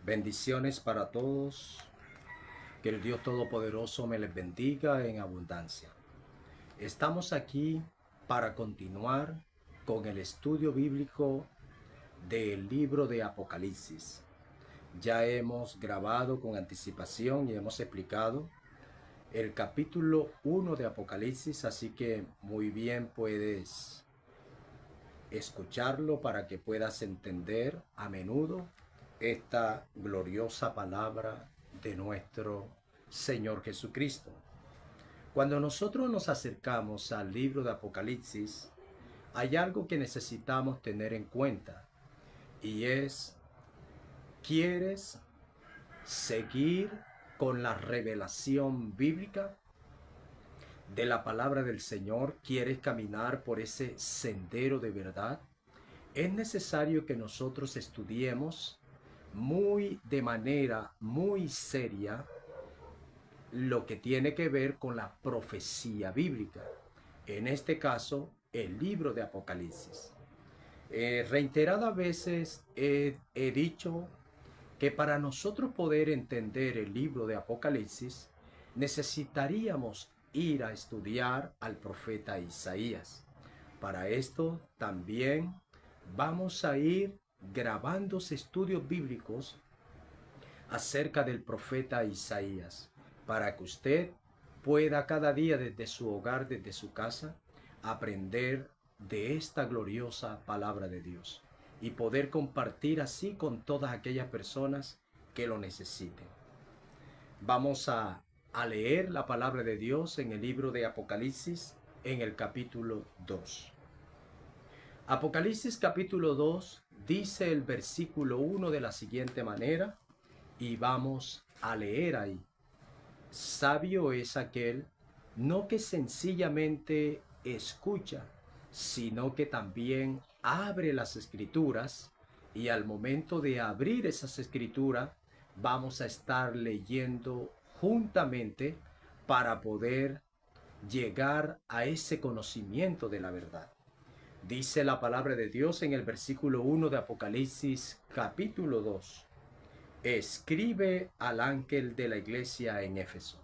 Bendiciones para todos. Que el Dios Todopoderoso me les bendiga en abundancia. Estamos aquí para continuar con el estudio bíblico del libro de Apocalipsis. Ya hemos grabado con anticipación y hemos explicado el capítulo 1 de Apocalipsis, así que muy bien puedes escucharlo para que puedas entender a menudo esta gloriosa palabra de nuestro Señor Jesucristo. Cuando nosotros nos acercamos al libro de Apocalipsis, hay algo que necesitamos tener en cuenta y es: ¿quieres seguir con la revelación bíblica de la palabra del Señor? ¿Quieres caminar por ese sendero de verdad? Es necesario que nosotros estudiemos de manera muy seria lo que tiene que ver con la profecía bíblica. En este caso, el libro de Apocalipsis. Reiteradas veces he dicho que para nosotros poder entender el libro de Apocalipsis, necesitaríamos ir a estudiar al profeta Isaías. Para esto también vamos a ir grabando estudios bíblicos acerca del profeta Isaías, para que usted pueda cada día desde su hogar, desde su casa, aprender de esta gloriosa palabra de Dios y poder compartir así con todas aquellas personas que lo necesiten. Vamos a leer la palabra de Dios en el libro de Apocalipsis, en el capítulo 2. Apocalipsis capítulo 2 dice el versículo 1 de la siguiente manera, y vamos a leer ahí: sabio es aquel, no que sencillamente escucha, sino que también abre las escrituras, y al momento de abrir esas escrituras vamos a estar leyendo juntamente para poder llegar a ese conocimiento de la verdad. Dice la palabra de Dios en el versículo 1 de Apocalipsis capítulo 2. Escribe al ángel de la iglesia en Éfeso.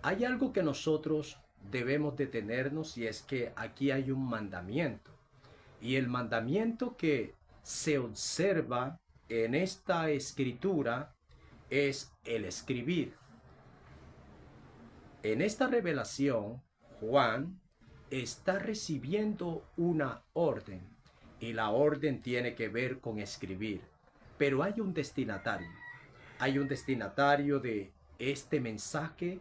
Hay algo que nosotros debemos detenernos, y es que aquí hay un mandamiento. Y el mandamiento que se observa en esta escritura es el escribir. En esta revelación, Juan está recibiendo una orden, y la orden tiene que ver con escribir. Pero hay un destinatario. Hay un destinatario de este mensaje,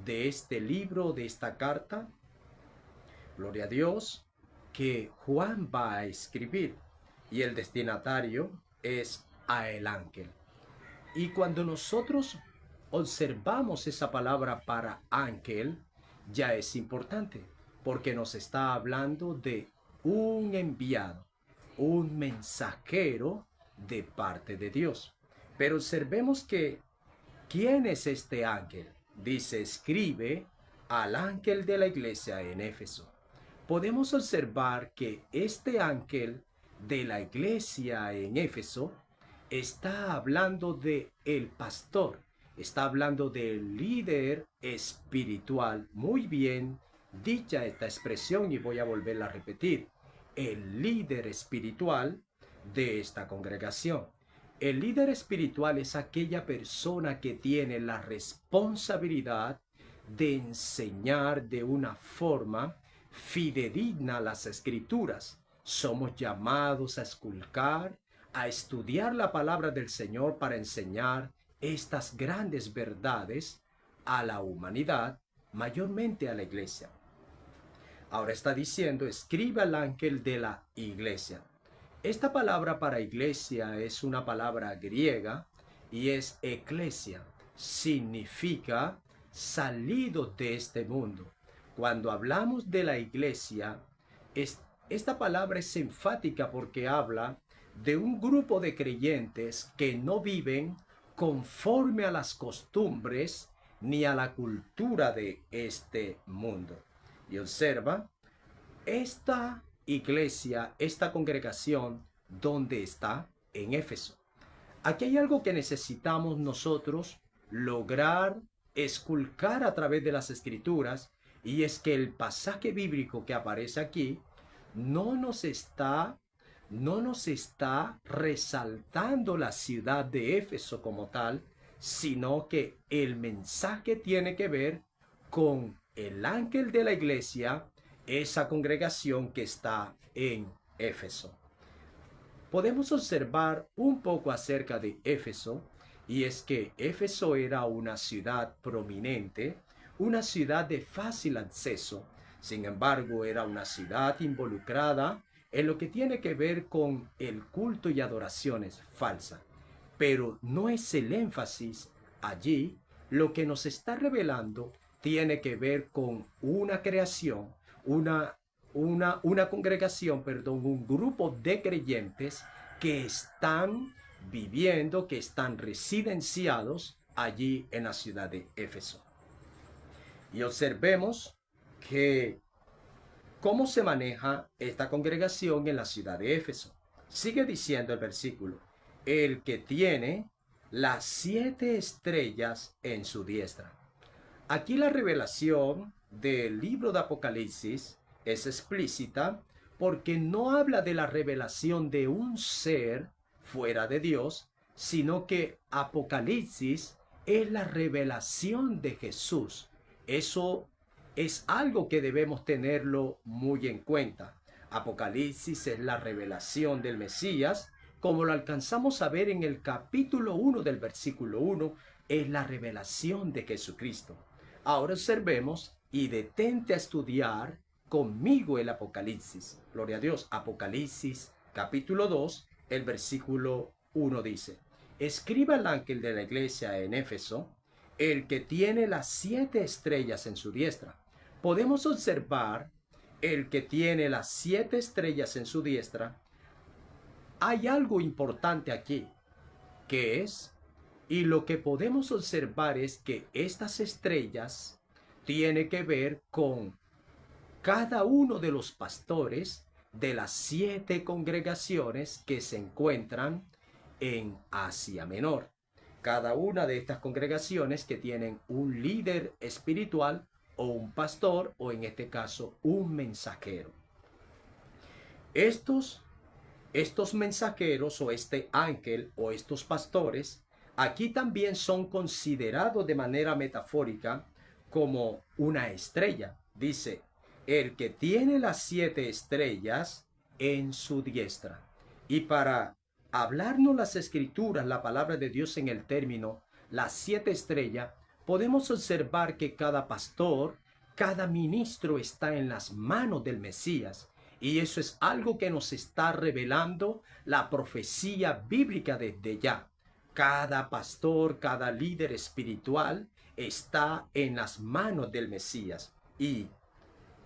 de este libro, de esta carta. Gloria a Dios, que Juan va a escribir. Y el destinatario es a el ángel. Y cuando nosotros observamos esa palabra para ángel, ya es importante, porque nos está hablando de un enviado, un mensajero de parte de Dios. Pero observemos que, ¿quién es este ángel? Dice, escribe al ángel de la iglesia en Éfeso. Podemos observar que este ángel de la iglesia en Éfeso está hablando de el pastor, está hablando del líder espiritual. Muy bien dicha esta expresión, y voy a volverla a repetir: el líder espiritual de esta congregación. El líder espiritual es aquella persona que tiene la responsabilidad de enseñar de una forma fidedigna las escrituras. Somos llamados a esculcar, a estudiar la palabra del Señor para enseñar estas grandes verdades a la humanidad, mayormente a la iglesia. Ahora está diciendo, escribe al ángel de la iglesia. Esta palabra para iglesia es una palabra griega y es eclesia. Significa salido de este mundo. Cuando hablamos de la iglesia, esta palabra es enfática porque habla de un grupo de creyentes que no viven conforme a las costumbres ni a la cultura de este mundo. Y observa, esta iglesia, esta congregación, ¿dónde está? En Éfeso. Aquí hay algo que necesitamos nosotros lograr esculcar a través de las escrituras, y es que el pasaje bíblico que aparece aquí no nos está no nos está resaltando la ciudad de Éfeso como tal, sino que el mensaje tiene que ver con el ángel de la iglesia, esa congregación que está en Éfeso. Podemos observar un poco acerca de Éfeso, y es que Éfeso era una ciudad prominente, una ciudad de fácil acceso. Sin embargo, era una ciudad involucrada en lo que tiene que ver con el culto y adoraciones falsas. Pero no es el énfasis allí. Lo que nos está revelando tiene que ver con una creación, una congregación, perdón, un grupo de creyentes que están viviendo, que están residenciados allí en la ciudad de Éfeso. Y observemos que cómo se maneja esta congregación en la ciudad de Éfeso. Sigue diciendo el versículo: el que tiene las 7 estrellas en su diestra. Aquí la revelación del libro de Apocalipsis es explícita porque no habla de la revelación de un ser fuera de Dios, sino que Apocalipsis es la revelación de Jesús. Eso es algo que debemos tenerlo muy en cuenta. Apocalipsis es la revelación del Mesías, como lo alcanzamos a ver en el capítulo 1 del versículo 1, es la revelación de Jesucristo. Ahora observemos y detente a estudiar conmigo el Apocalipsis. Gloria a Dios. Apocalipsis capítulo 2, el versículo 1 dice: escriba al ángel de la iglesia en Éfeso, el que tiene las 7 estrellas en su diestra. Podemos observar el que tiene las 7 estrellas en su diestra. Hay algo importante aquí, que es, y lo que podemos observar es que estas estrellas tienen que ver con cada uno de los pastores de las 7 congregaciones que se encuentran en Asia Menor. Cada una de estas congregaciones que tienen un líder espiritual o un pastor, o en este caso un mensajero. Estos mensajeros o este ángel o estos pastores aquí también son considerados de manera metafórica como una estrella. Dice: el que tiene las 7 estrellas en su diestra. Y para hablarnos las escrituras, la palabra de Dios en el término las 7 estrellas, podemos observar que cada pastor, cada ministro está en las manos del Mesías. Y eso es algo que nos está revelando la profecía bíblica desde ya. Cada pastor, cada líder espiritual está en las manos del Mesías. Y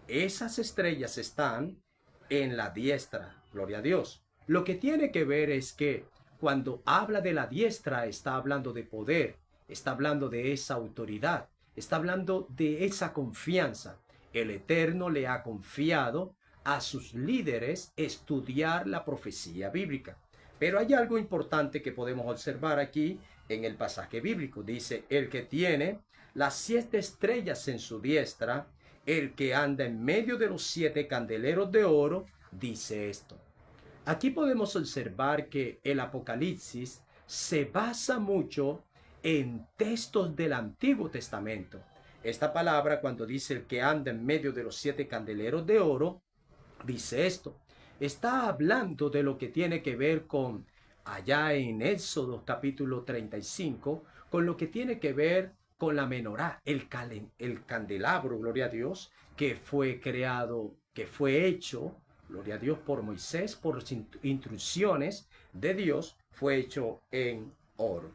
esas estrellas están en la diestra. Gloria a Dios. Lo que tiene que ver es que cuando habla de la diestra, está hablando de poder, está hablando de esa autoridad, está hablando de esa confianza. El Eterno le ha confiado a sus líderes estudiar la profecía bíblica. Pero hay algo importante que podemos observar aquí en el pasaje bíblico. Dice: el que tiene las 7 estrellas en su diestra, el que anda en medio de los 7 candeleros de oro, dice esto. Aquí podemos observar que el Apocalipsis se basa mucho en textos del Antiguo Testamento. Esta palabra, cuando dice el que anda en medio de los 7 candeleros de oro, dice esto. Está hablando de lo que tiene que ver con, allá en Éxodo capítulo 35, con lo que tiene que ver con la menorá, el candelabro, gloria a Dios, que fue creado, que fue hecho, gloria a Dios, por Moisés, por instrucciones de Dios, fue hecho en oro.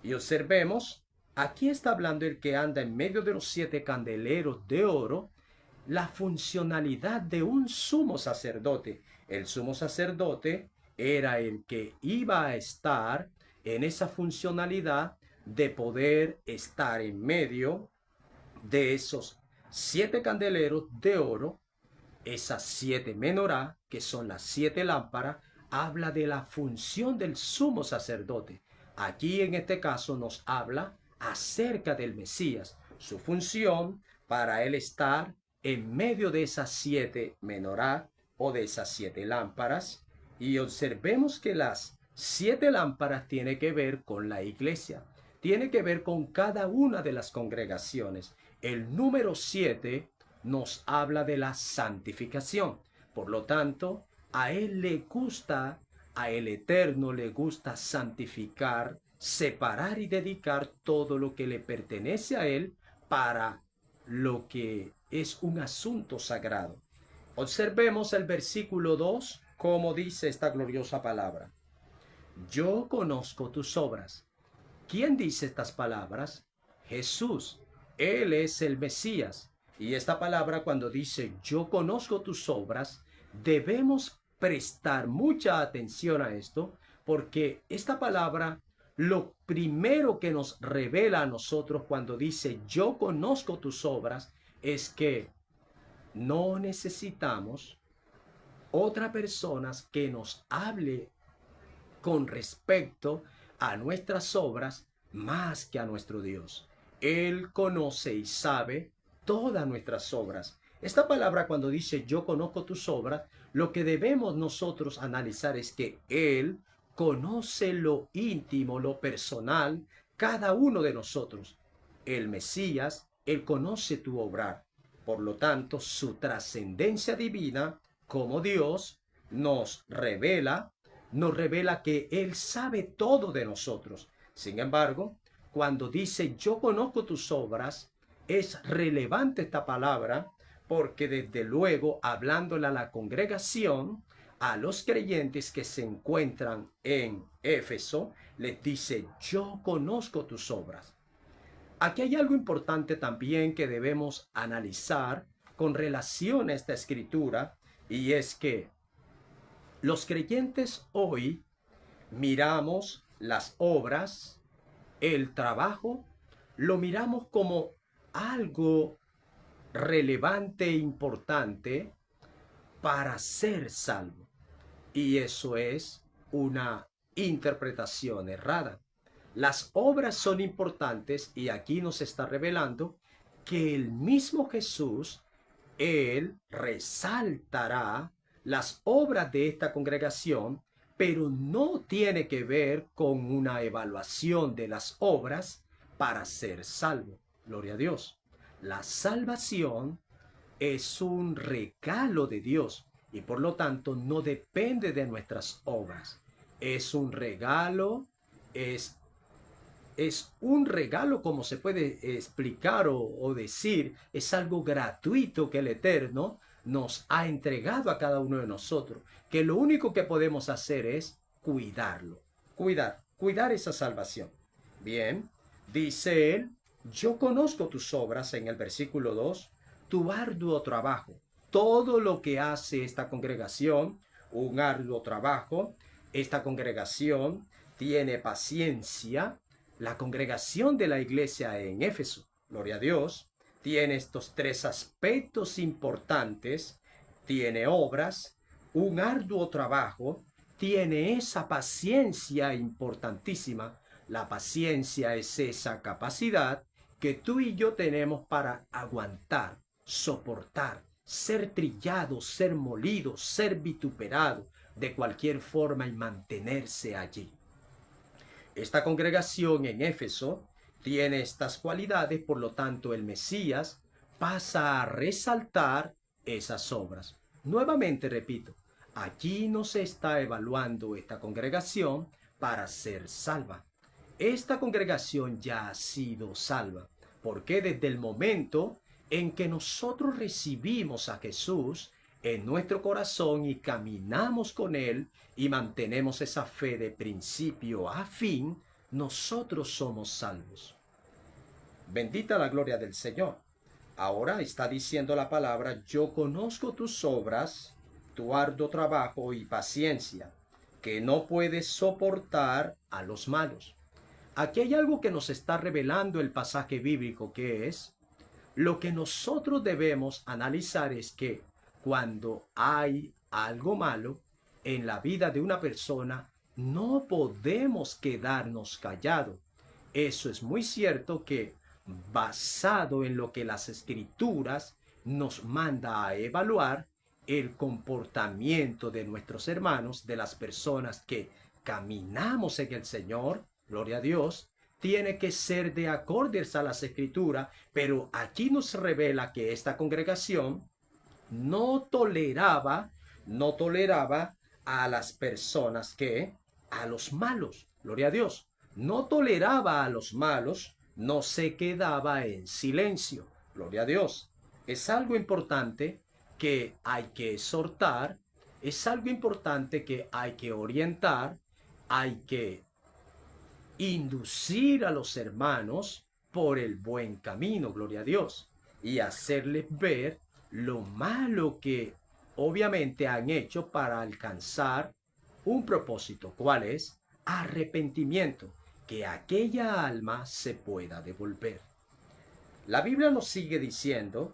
Y observemos, aquí está hablando el que anda en medio de los 7 candeleros de oro, la funcionalidad de un sumo sacerdote. El sumo sacerdote era el que iba a estar en esa funcionalidad de poder estar en medio de esos 7 candeleros de oro, esas 7 menorá, que son las 7 lámparas. Habla de la función del sumo sacerdote. Aquí en este caso nos habla acerca del Mesías, su función para él estar en medio de esas 7 menorá o de esas 7 lámparas. Y observemos que las 7 lámparas tienen que ver con la iglesia, tiene que ver con cada una de las congregaciones. El número 7 nos habla de la santificación. Por lo tanto, a él le gusta, a el Eterno le gusta santificar, separar y dedicar todo lo que le pertenece a él para lo que es un asunto sagrado. Observemos el versículo 2, como dice esta gloriosa palabra. Yo conozco tus obras. ¿Quién dice estas palabras? Jesús. Él es el Mesías. Y esta palabra, cuando dice yo conozco tus obras, debemos prestar mucha atención a esto, porque esta palabra, lo primero que nos revela a nosotros cuando dice yo conozco tus obras, es que no necesitamos otra persona que nos hable con respecto a nuestras obras más que a nuestro Dios. Él conoce y sabe todas nuestras obras. Esta palabra, cuando dice yo conozco tus obras, lo que debemos nosotros analizar es que Él conoce lo íntimo, lo personal, cada uno de nosotros. El Mesías, Él conoce tu obrar. Por lo tanto, su trascendencia divina como Dios nos revela que Él sabe todo de nosotros. Sin embargo, cuando dice yo conozco tus obras, es relevante esta palabra porque desde luego hablándole a la congregación, a los creyentes que se encuentran en Éfeso, les dice yo conozco tus obras. Aquí hay algo importante también que debemos analizar con relación a esta escritura, y es que los creyentes hoy miramos las obras, el trabajo, lo miramos como algo relevante e importante para ser salvo. Y eso es una interpretación errada. Las obras son importantes y aquí nos está revelando que el mismo Jesús, Él resaltará las obras de esta congregación, pero no tiene que ver con una evaluación de las obras para ser salvo. Gloria a Dios. La salvación es un regalo de Dios y por lo tanto no depende de nuestras obras. Es un regalo, es un regalo, como se puede explicar o decir, es algo gratuito que el Eterno nos ha entregado a cada uno de nosotros, que lo único que podemos hacer es cuidarlo, cuidar esa salvación. Bien, dice él, yo conozco tus obras en el versículo 2, tu arduo trabajo, todo lo que hace esta congregación, un arduo trabajo. Esta congregación tiene paciencia. La congregación de la iglesia en Éfeso, gloria a Dios, tiene estos 3 aspectos importantes. Tiene obras, un arduo trabajo, tiene esa paciencia importantísima. La paciencia es esa capacidad que tú y yo tenemos para aguantar, soportar, ser trillado, ser molido, ser vituperado de cualquier forma y mantenerse allí. Esta congregación en Éfeso tiene estas cualidades, por lo tanto el Mesías pasa a resaltar esas obras. Nuevamente repito, aquí no se está evaluando esta congregación para ser salva. Esta congregación ya ha sido salva, porque desde el momento en que nosotros recibimos a Jesús en nuestro corazón y caminamos con Él y mantenemos esa fe de principio a fin, nosotros somos salvos. Bendita la gloria del Señor. Ahora está diciendo la palabra, yo conozco tus obras, tu arduo trabajo y paciencia, que no puedes soportar a los malos. Aquí hay algo que nos está revelando el pasaje bíblico, que es lo que nosotros debemos analizar es que cuando hay algo malo en la vida de una persona, no podemos quedarnos callados. Eso es muy cierto que basado en lo que las escrituras nos manda a evaluar el comportamiento de nuestros hermanos, de las personas que caminamos en el Señor, gloria a Dios, tiene que ser de acordes a las escrituras, pero aquí nos revela que esta congregación no toleraba, no toleraba a las personas que, a los malos, gloria a Dios, no toleraba a los malos, no se quedaba en silencio, gloria a Dios. Es algo importante que hay que exhortar, es algo importante que hay que orientar, hay que inducir a los hermanos por el buen camino, gloria a Dios, y hacerles ver lo malo que obviamente han hecho para alcanzar un propósito, ¿cuál es? Arrepentimiento, que aquella alma se pueda devolver. La Biblia nos sigue diciendo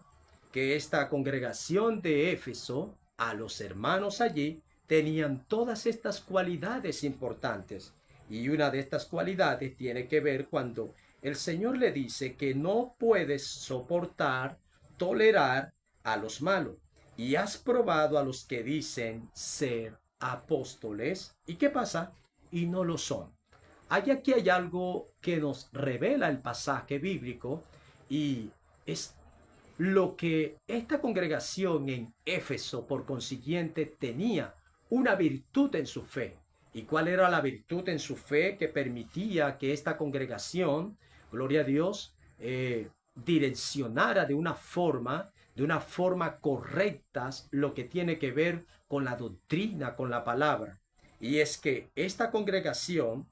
que esta congregación de Éfeso, a los hermanos allí, tenían todas estas cualidades importantes. Y una de estas cualidades tiene que ver cuando el Señor le dice que no puedes soportar, tolerar a los malos. Y has probado a los que dicen ser apóstoles. ¿Y qué pasa? Y no lo son. Aquí hay algo que nos revela el pasaje bíblico y es lo que esta congregación en Éfeso, por consiguiente, tenía una virtud en su fe. ¿Y cuál era la virtud en su fe que permitía que esta congregación, gloria a Dios, direccionara de una forma correcta lo que tiene que ver con la doctrina, con la palabra? Y es que esta congregación,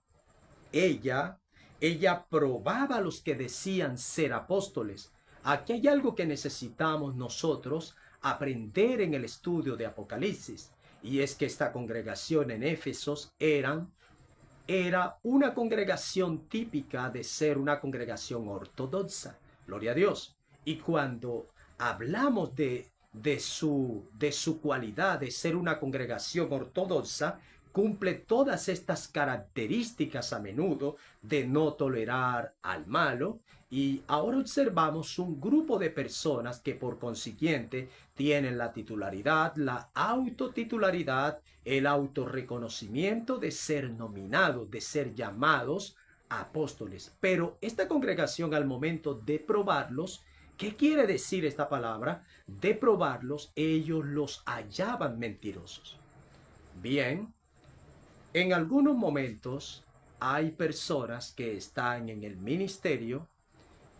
ella, ella probaba a los que decían ser apóstoles. Aquí hay algo que necesitamos nosotros aprender en el estudio de Apocalipsis. Y es que esta congregación en Éfesos era una congregación típica de ser una congregación ortodoxa. Gloria a Dios. Y cuando hablamos de su cualidad de ser una congregación ortodoxa, cumple todas estas características a menudo de no tolerar al malo. Y ahora observamos un grupo de personas que por consiguiente tienen la titularidad, la autotitularidad, el autorreconocimiento de ser nominados, de ser llamados apóstoles. Pero esta congregación al momento de probarlos, ¿qué quiere decir esta palabra? De probarlos, ellos los hallaban mentirosos. Bien, en algunos momentos hay personas que están en el ministerio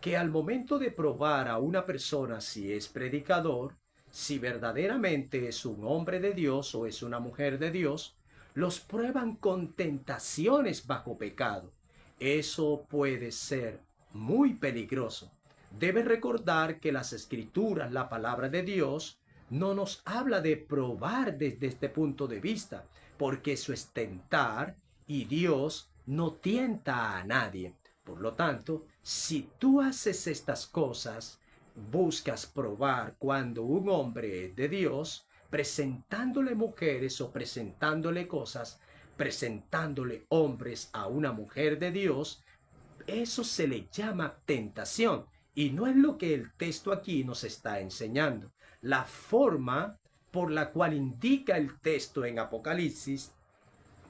que al momento de probar a una persona si es predicador, si verdaderamente es un hombre de Dios o es una mujer de Dios, los prueban con tentaciones bajo pecado. Eso puede ser muy peligroso. Debe recordar que las escrituras, la palabra de Dios, no nos habla de probar desde este punto de vista, porque eso es tentar y Dios no tienta a nadie. Por lo tanto, si tú haces estas cosas, buscas probar cuando un hombre es de Dios, presentándole mujeres o presentándole cosas, presentándole hombres a una mujer de Dios, eso se le llama tentación. Y no es lo que el texto aquí nos está enseñando. La forma por la cual indica el texto en Apocalipsis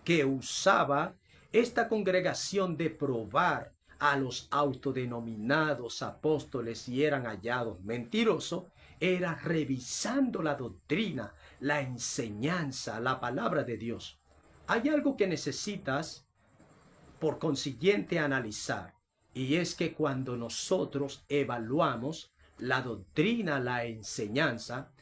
que usaba esta congregación de probar a los autodenominados apóstoles y eran hallados mentirosos, era revisando la doctrina, la enseñanza, la palabra de Dios. Hay algo que necesitas, por consiguiente, analizar, y es que cuando nosotros evaluamos la doctrina, la enseñanza,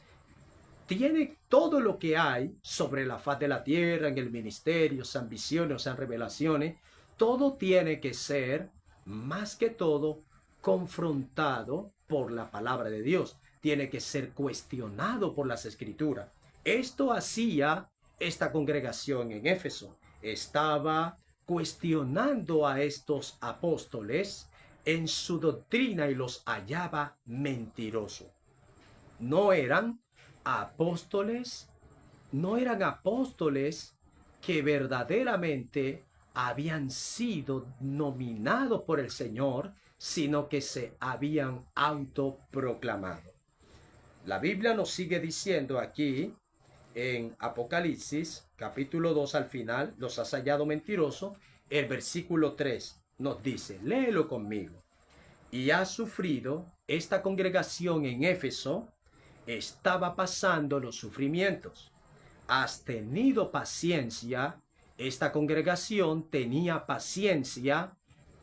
tiene todo lo que hay sobre la faz de la tierra, en el ministerio, sean visiones o sean revelaciones, todo tiene que ser, más que todo, confrontado por la palabra de Dios. Tiene que ser cuestionado por las escrituras. Esto hacía esta congregación en Éfeso. Estaba cuestionando a estos apóstoles en su doctrina y los hallaba mentirosos. No eran apóstoles, no eran apóstoles que verdaderamente habían sido nominados por el Señor, sino que se habían autoproclamado. La Biblia nos sigue diciendo aquí en Apocalipsis, capítulo 2 al final, los has hallado mentirosos, el versículo 3 nos dice, léelo conmigo. Y ha sufrido, esta congregación en Éfeso estaba pasando los sufrimientos. Has tenido paciencia, esta congregación tenía paciencia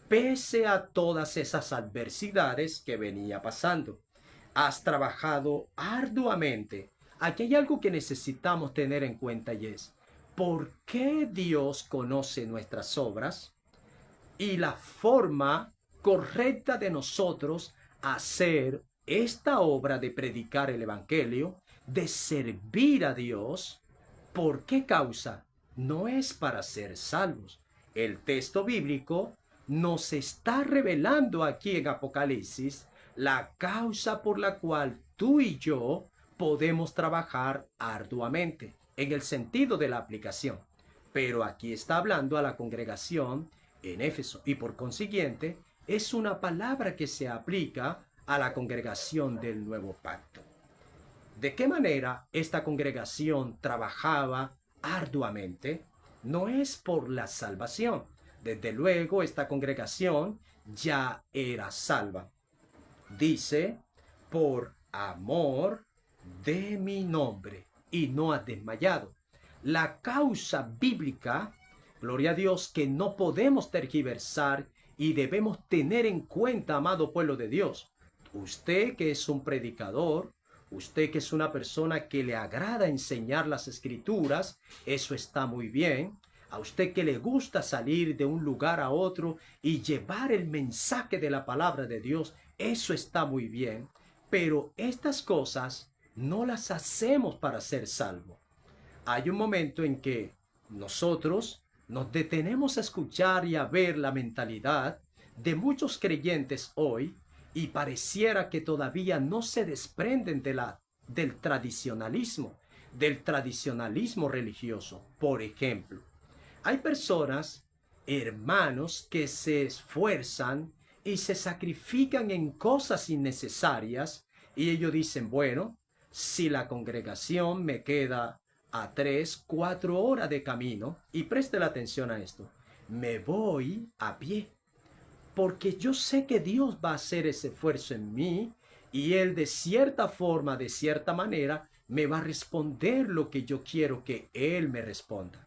pese a todas esas adversidades que venía pasando. Has trabajado arduamente. Aquí hay algo que necesitamos tener en cuenta y es, ¿por qué Dios conoce nuestras obras? Y la forma correcta de nosotros hacer esta obra de predicar el Evangelio, de servir a Dios, ¿por qué causa? No es para ser salvos. El texto bíblico nos está revelando aquí en Apocalipsis la causa por la cual tú y yo podemos trabajar arduamente, en el sentido de la aplicación. Pero aquí está hablando a la congregación en Éfeso y por consiguiente es una palabra que se aplica a la congregación del nuevo pacto. ¿De qué manera esta congregación trabajaba arduamente? No es por la salvación. Desde luego esta congregación ya era salva. Dice, por amor de mi nombre, y no ha desmayado. La causa bíblica, gloria a Dios, que no podemos tergiversar y debemos tener en cuenta, amado pueblo de Dios. Usted que es un predicador, usted que es una persona que le agrada enseñar las escrituras, eso está muy bien. A usted que le gusta salir de un lugar a otro y llevar el mensaje de la palabra de Dios, eso está muy bien. Pero estas cosas no las hacemos para ser salvos. Hay un momento en que nosotros nos detenemos a escuchar y a ver la mentalidad de muchos creyentes hoy y pareciera que todavía no se desprenden del tradicionalismo religioso. Por ejemplo, hay personas, hermanos, que se esfuerzan y se sacrifican en cosas innecesarias y ellos dicen, bueno, si la congregación me queda a 3, 4 horas de camino, y preste la atención a esto, me voy a pie, porque yo sé que Dios va a hacer ese esfuerzo en mí y Él de cierta forma, de cierta manera, me va a responder lo que yo quiero que Él me responda.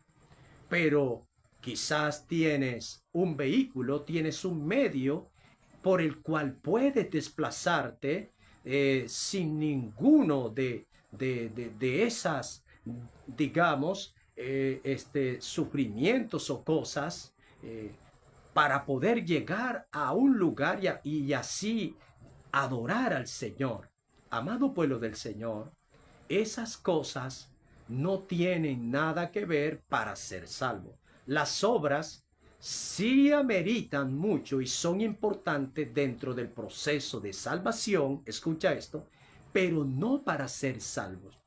Pero quizás tienes un vehículo, tienes un medio por el cual puedes desplazarte sin ninguno de esas, digamos, sufrimientos o cosas para poder llegar a un lugar y así adorar al Señor. Amado pueblo del Señor, esas cosas no tienen nada que ver para ser salvo. Las obras sí ameritan mucho y son importantes dentro del proceso de salvación, escucha esto, pero no para ser salvos.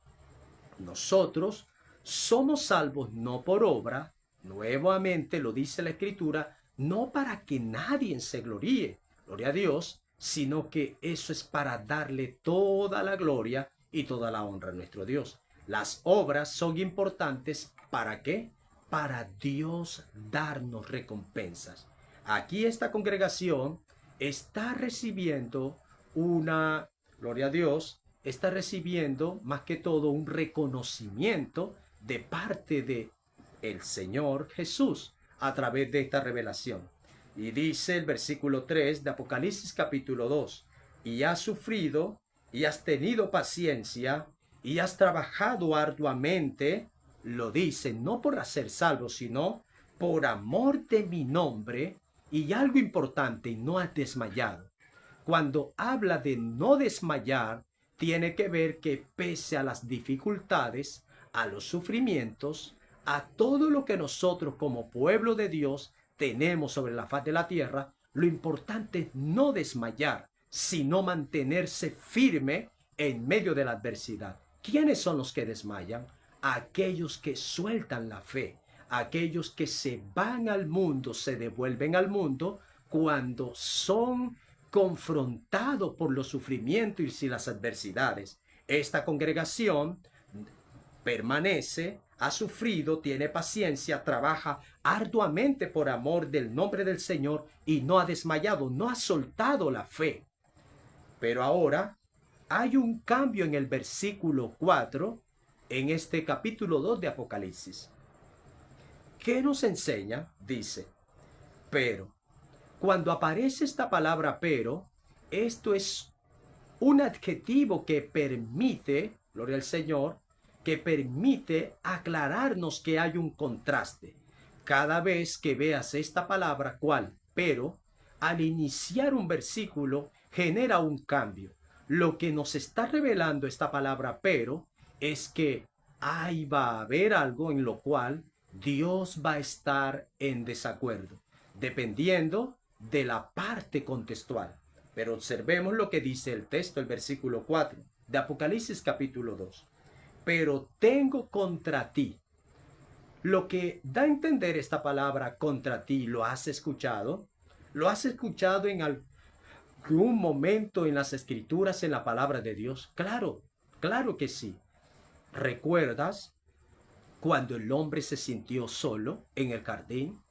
Nosotros somos salvos no por obra, nuevamente lo dice la Escritura, no para que nadie se gloríe, gloria a Dios, sino que eso es para darle toda la gloria y toda la honra a nuestro Dios. Las obras son importantes, ¿para qué? Para Dios darnos recompensas. Aquí esta congregación está recibiendo una, gloria a Dios, está recibiendo más que todo un reconocimiento de parte de el Señor Jesús a través de esta revelación. Y dice el versículo 3 de Apocalipsis capítulo 2, y has sufrido, y has tenido paciencia, y has trabajado arduamente, lo dice, no por hacer salvo, sino por amor de mi nombre, y algo importante, no has desmayado. Cuando habla de no desmayar, tiene que ver que pese a las dificultades, a los sufrimientos, a todo lo que nosotros como pueblo de Dios tenemos sobre la faz de la tierra, lo importante es no desmayar, sino mantenerse firme en medio de la adversidad. ¿Quiénes son los que desmayan? Aquellos que sueltan la fe, aquellos que se van al mundo, se devuelven al mundo cuando son confrontados por los sufrimientos y las adversidades. Esta congregación permanece, ha sufrido, tiene paciencia, trabaja arduamente por amor del nombre del Señor y no ha desmayado, no ha soltado la fe. Pero ahora hay un cambio en el versículo 4, en este capítulo 2 de Apocalipsis. ¿Qué nos enseña? Dice, pero. Cuando aparece esta palabra pero, esto es un adjetivo que permite, gloria al Señor, que permite aclararnos que hay un contraste. Cada vez que veas esta palabra, ¿cuál? Pero, al iniciar un versículo, genera un cambio. Lo que nos está revelando esta palabra pero es que ahí va a haber algo en lo cual Dios va a estar en desacuerdo, dependiendo de la parte contextual. Pero observemos lo que dice el texto, el versículo 4 de Apocalipsis capítulo 2. Pero tengo contra ti. Lo que da a entender esta palabra contra ti, ¿lo has escuchado? ¿Lo has escuchado en algún momento en las escrituras, en la palabra de Dios? Claro, claro que sí. ¿Recuerdas cuando el hombre se sintió solo en el jardín?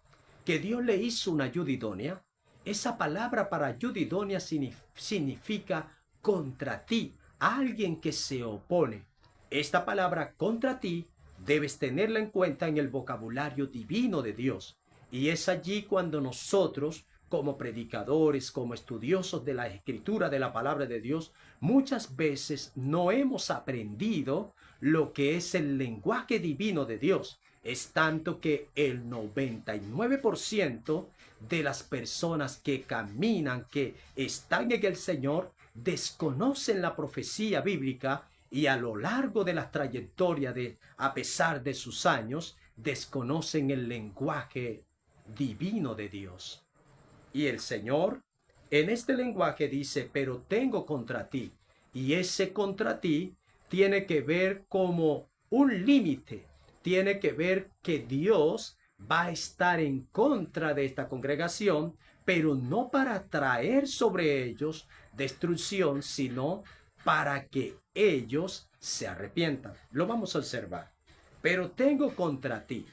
Que Dios le hizo una ayuda idónea. Esa palabra para ayuda idónea significa contra ti, alguien que se opone. Esta palabra contra ti debes tenerla en cuenta en el vocabulario divino de Dios. Y es allí cuando nosotros, como predicadores, como estudiosos de la escritura de la palabra de Dios, muchas veces no hemos aprendido lo que es el lenguaje divino de Dios. Es tanto que el 99% de las personas que caminan, que están en el Señor, desconocen la profecía bíblica y a lo largo de la trayectoria, a pesar de sus años, desconocen el lenguaje divino de Dios. Y el Señor en este lenguaje dice, pero tengo contra ti. Y ese contra ti tiene que ver como un límite. Tiene que ver que Dios va a estar en contra de esta congregación, pero no para traer sobre ellos destrucción, sino para que ellos se arrepientan. Lo vamos a observar. Pero tengo contra ti.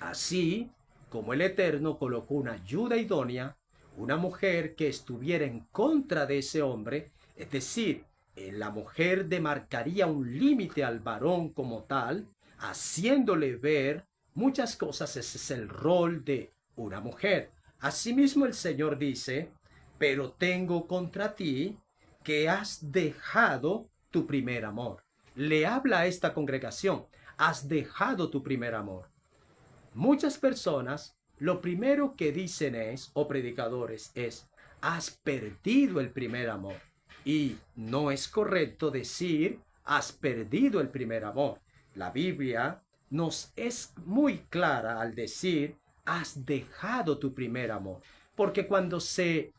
Así como el Eterno colocó una ayuda idónea, una mujer que estuviera en contra de ese hombre, es decir, la mujer demarcaría un límite al varón como tal, haciéndole ver muchas cosas. Ese es el rol de una mujer. Asimismo el Señor dice, pero tengo contra ti que has dejado tu primer amor. Le habla a esta congregación, has dejado tu primer amor. Muchas personas lo primero que dicen es, o predicadores, es, has perdido el primer amor. Y no es correcto decir, has perdido el primer amor. La Biblia nos es muy clara al decir, has dejado tu primer amor. Porque cuando se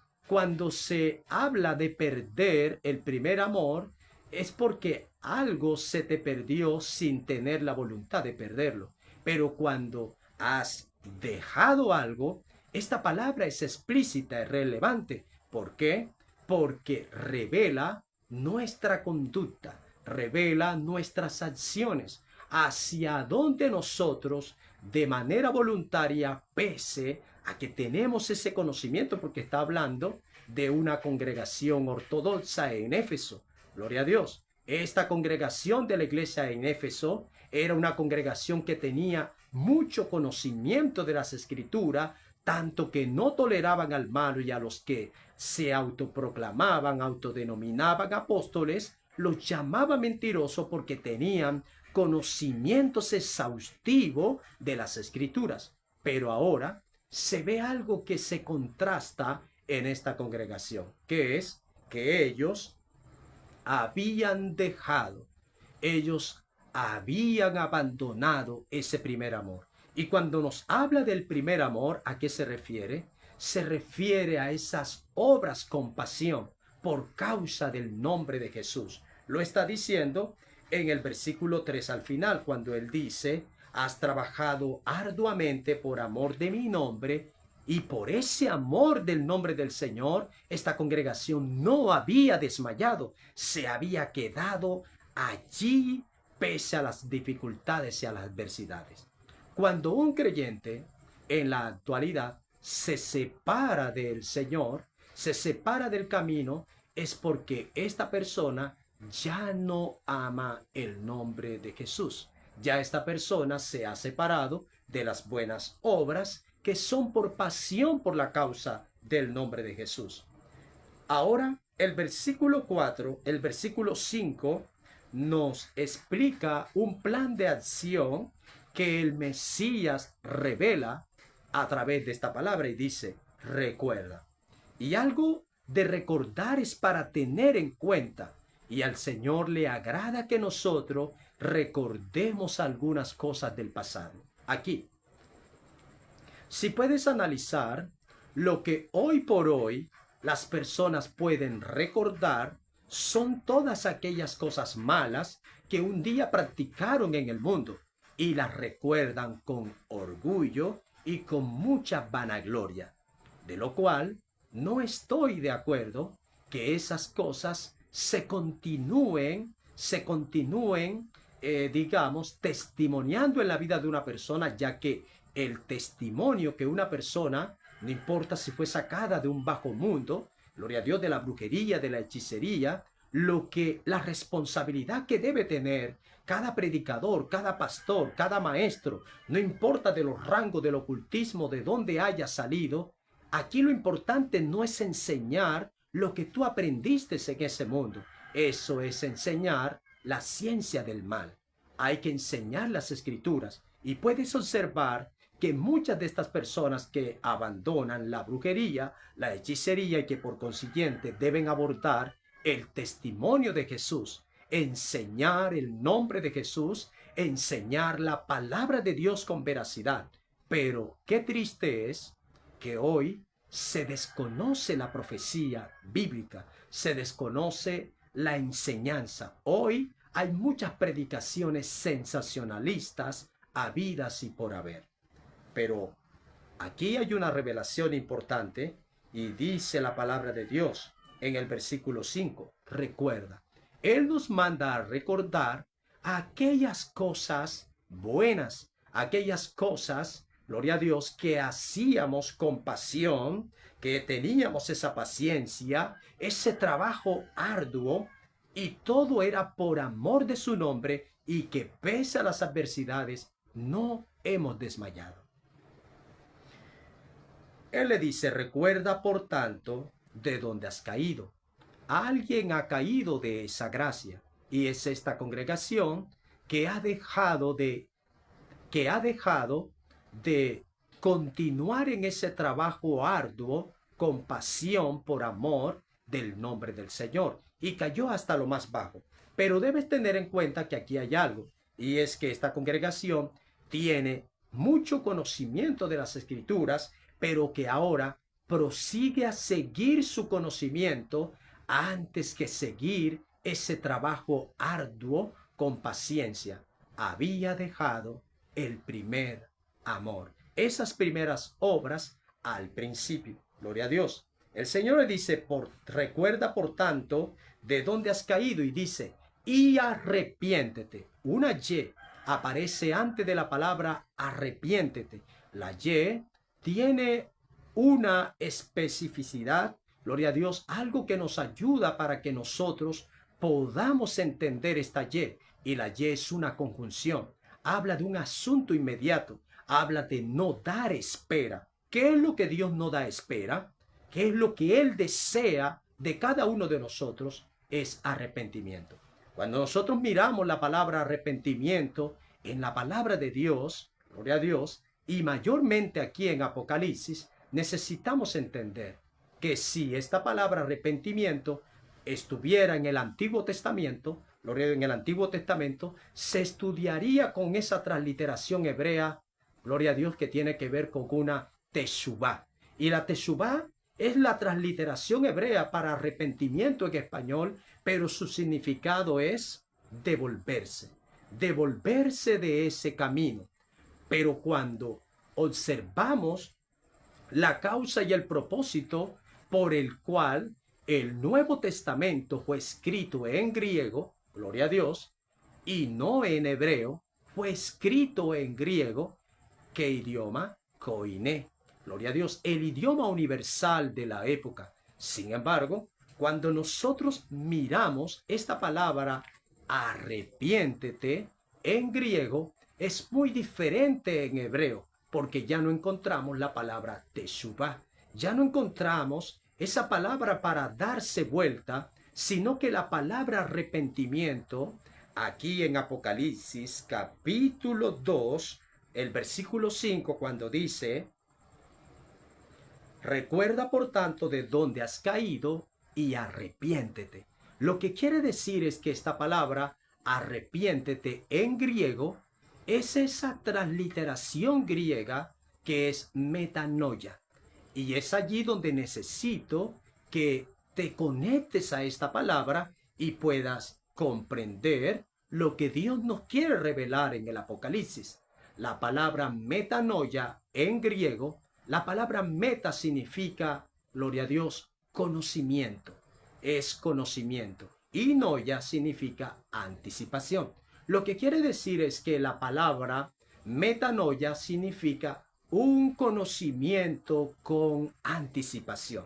habla de perder el primer amor, es porque algo se te perdió sin tener la voluntad de perderlo. Pero cuando has dejado algo, esta palabra es explícita, es relevante. ¿Por qué? Porque revela nuestra conducta, revela nuestras acciones, hacia donde nosotros, de manera voluntaria, pese a que tenemos ese conocimiento, porque está hablando de una congregación ortodoxa en Éfeso. Gloria a Dios. Esta congregación de la iglesia en Éfeso era una congregación que tenía mucho conocimiento de las escrituras, tanto que no toleraban al malo, y a los que se autoproclamaban, autodenominaban apóstoles, los llamaban mentirosos porque tenían conocimientos exhaustivos de las escrituras. Pero ahora se ve algo que se contrasta en esta congregación, que es que ellos habían dejado, ellos habían abandonado ese primer amor. Y cuando nos habla del primer amor, ¿a qué se refiere? Se refiere a esas obras con pasión por causa del nombre de Jesús. Lo está diciendo en el versículo 3 al final, cuando él dice, has trabajado arduamente por amor de mi nombre, y por ese amor del nombre del Señor, esta congregación no había desmayado, se había quedado allí pese a las dificultades y a las adversidades. Cuando un creyente en la actualidad se separa del Señor, se separa del camino, es porque esta persona ya no ama el nombre de Jesús. Ya esta persona se ha separado de las buenas obras que son por pasión por la causa del nombre de Jesús. Ahora, el versículo 4, el versículo 5 nos explica un plan de acción que el Mesías revela a través de esta palabra y dice, recuerda. Y algo de recordar es para tener en cuenta. Y al Señor le agrada que nosotros recordemos algunas cosas del pasado. Aquí, si puedes analizar lo que hoy por hoy las personas pueden recordar, son todas aquellas cosas malas que un día practicaron en el mundo y las recuerdan con orgullo y con mucha vanagloria, de lo cual no estoy de acuerdo que esas cosas se continúen, digamos, testimoniando en la vida de una persona, ya que el testimonio que una persona, no importa si fue sacada de un bajo mundo, gloria a Dios, de la brujería, de la hechicería, la responsabilidad que debe tener cada predicador, cada pastor, cada maestro, no importa de los rangos del ocultismo, de dónde haya salido, aquí lo importante no es enseñar lo que tú aprendiste en ese mundo. Eso es enseñar la ciencia del mal. Hay que enseñar las escrituras. Y puedes observar que muchas de estas personas que abandonan la brujería, la hechicería y que por consiguiente deben abordar el testimonio de Jesús, enseñar el nombre de Jesús, enseñar la palabra de Dios con veracidad. Pero qué triste es que hoy se desconoce la profecía bíblica, se desconoce la enseñanza. Hoy hay muchas predicaciones sensacionalistas habidas y por haber. Pero aquí hay una revelación importante y dice la palabra de Dios en el versículo 5. Recuerda, Él nos manda a recordar aquellas cosas buenas, aquellas cosas, gloria a Dios, que hacíamos con pasión, que teníamos esa paciencia, ese trabajo arduo, y todo era por amor de su nombre y que pese a las adversidades no hemos desmayado. Él le dice, recuerda por tanto de dónde has caído. Alguien ha caído de esa gracia y es esta congregación que ha dejado de continuar en ese trabajo arduo con pasión por amor del nombre del Señor y cayó hasta lo más bajo. Pero debes tener en cuenta que aquí hay algo, y es que esta congregación tiene mucho conocimiento de las Escrituras, pero que ahora prosigue a seguir su conocimiento antes que seguir ese trabajo arduo con paciencia. Había dejado el primer amor, esas primeras obras al principio. Gloria a Dios. El Señor le dice, recuerda por tanto de dónde has caído, y dice, y arrepiéntete. Una Y aparece antes de la palabra arrepiéntete. La Y tiene una especificidad, gloria a Dios, algo que nos ayuda para que nosotros podamos entender esta Y. Y la Y es una conjunción. Habla de un asunto inmediato. Habla de no dar espera. ¿Qué es lo que Dios no da espera? ¿Qué es lo que Él desea de cada uno de nosotros? Es arrepentimiento. Cuando nosotros miramos la palabra arrepentimiento en la palabra de Dios, gloria a Dios, y mayormente aquí en Apocalipsis, necesitamos entender que si esta palabra arrepentimiento estuviera en el Antiguo Testamento, gloria, en el Antiguo Testamento, se estudiaría con esa transliteración hebrea, gloria a Dios, que tiene que ver con una teshuvá. Y la teshuvá es la transliteración hebrea para arrepentimiento en español, pero su significado es devolverse, devolverse de ese camino, Pero cuando observamos la causa y el propósito por el cual el Nuevo Testamento fue escrito en griego, gloria a Dios, y no en hebreo, fue escrito en griego. ¿Qué idioma? Koiné. Gloria a Dios, el idioma universal de la época. Sin embargo, cuando nosotros miramos esta palabra arrepiéntete en griego, es muy diferente en hebreo, porque ya no encontramos la palabra teshuvah. Ya no encontramos esa palabra para darse vuelta, sino que la palabra arrepentimiento, aquí en Apocalipsis capítulo 2, el versículo 5, cuando dice, recuerda por tanto de dónde has caído y arrepiéntete. Lo que quiere decir es que esta palabra arrepiéntete en griego es esa transliteración griega que es metanoia. Y es allí donde necesito que te conectes a esta palabra y puedas comprender lo que Dios nos quiere revelar en el Apocalipsis. La palabra metanoia en griego, la palabra meta significa, gloria a Dios, conocimiento. Es conocimiento. Y noia significa anticipación. Lo que quiere decir es que la palabra metanoia significa un conocimiento con anticipación.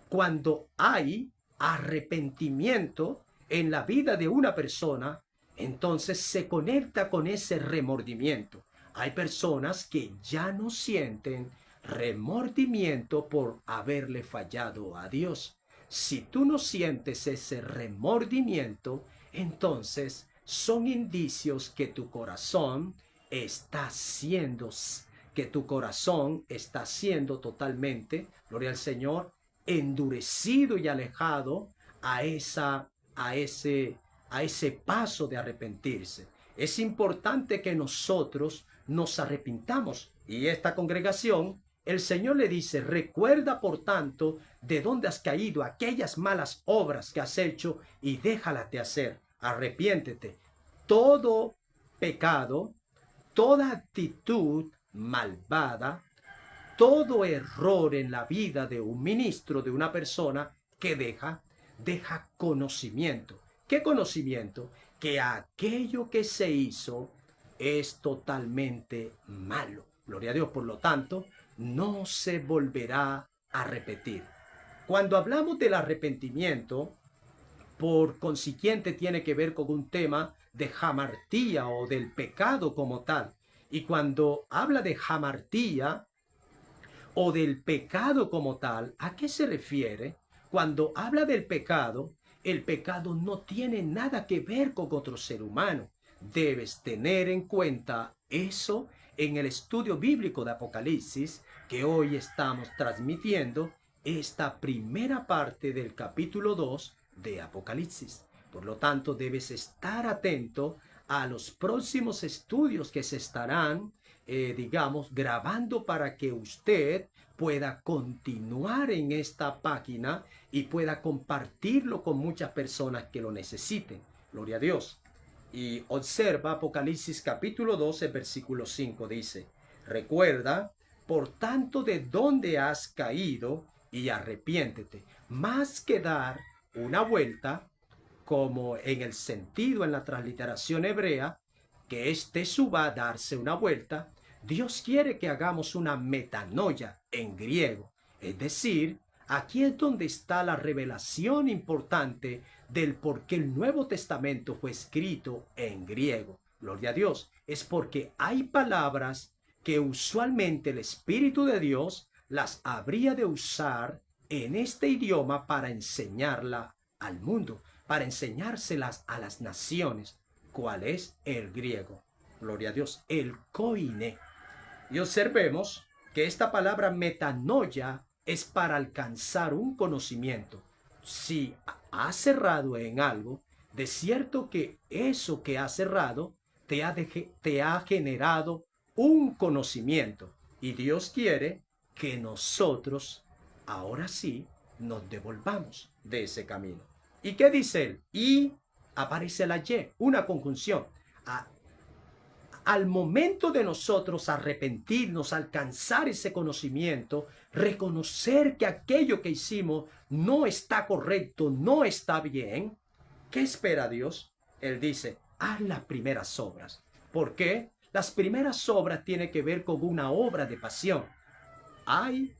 Cuando hay arrepentimiento en la vida de una persona, entonces se conecta con ese remordimiento. Hay personas que ya no sienten remordimiento por haberle fallado a Dios. Si tú no sientes ese remordimiento, entonces son indicios que tu corazón está siendo, totalmente, gloria al Señor, endurecido y alejado a ese paso de arrepentirse. Es importante que nosotros nos arrepintamos. Y esta congregación, el Señor le dice, recuerda por tanto de dónde has caído, aquellas malas obras que has hecho y déjalas de hacer. Arrepiéntete. Todo pecado, toda actitud malvada, todo error en la vida de un ministro, de una persona que deja conocimiento. ¿Qué conocimiento? Que aquello que se hizo es totalmente malo. Gloria a Dios. Por lo tanto, no se volverá a repetir. Cuando hablamos del arrepentimiento, por consiguiente tiene que ver con un tema de jamartía o del pecado como tal. Y cuando habla de jamartía o del pecado como tal, ¿a qué se refiere? Cuando habla del pecado, el pecado no tiene nada que ver con otro ser humano. Debes tener en cuenta eso en el estudio bíblico de Apocalipsis que hoy estamos transmitiendo, esta primera parte del capítulo 2 de Apocalipsis. Por lo tanto, debes estar atento a los próximos estudios que se estarán, grabando para que usted pueda continuar en esta página y pueda compartirlo con muchas personas que lo necesiten. Gloria a Dios. Y observa Apocalipsis capítulo 12, versículo 5, dice, recuerda, por tanto, de dónde has caído y arrepiéntete. Más que dar una vuelta, como en el sentido en la transliteración hebrea, que es teshuvah, darse una vuelta, Dios quiere que hagamos una metanoia en griego. Es decir, aquí es donde está la revelación importante del por qué el Nuevo Testamento fue escrito en griego. Gloria a Dios. Es porque hay palabras que usualmente el Espíritu de Dios las habría de usar en este idioma para enseñarla al mundo, para enseñárselas a las naciones. ¿Cuál es? El griego. Gloria a Dios. El koiné. Y observemos que esta palabra metanoia es para alcanzar un conocimiento. Si has cerrado en algo, de cierto que eso que has cerrado te ha generado un conocimiento. Y Dios quiere que nosotros, ahora sí, nos devolvamos de ese camino. ¿Y qué dice él? Y aparece la Y, una conjunción. Al momento de nosotros arrepentirnos, alcanzar ese conocimiento, reconocer que aquello que hicimos no está correcto, no está bien, ¿qué espera Dios? Él dice, haz las primeras obras. ¿Por qué? Las primeras obras tienen que ver con una obra de pasión. Hay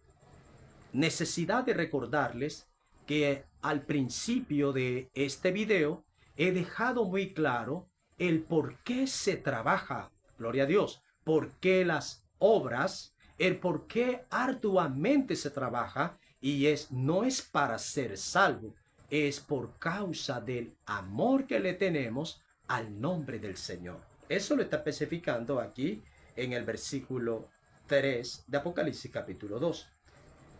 necesidad de recordarles que al principio de este video he dejado muy claro el por qué se trabaja, gloria a Dios, por qué las obras, el por qué arduamente se trabaja y no es para ser salvo, es por causa del amor que le tenemos al nombre del Señor. Eso lo está especificando aquí en el versículo 3 de Apocalipsis capítulo 2.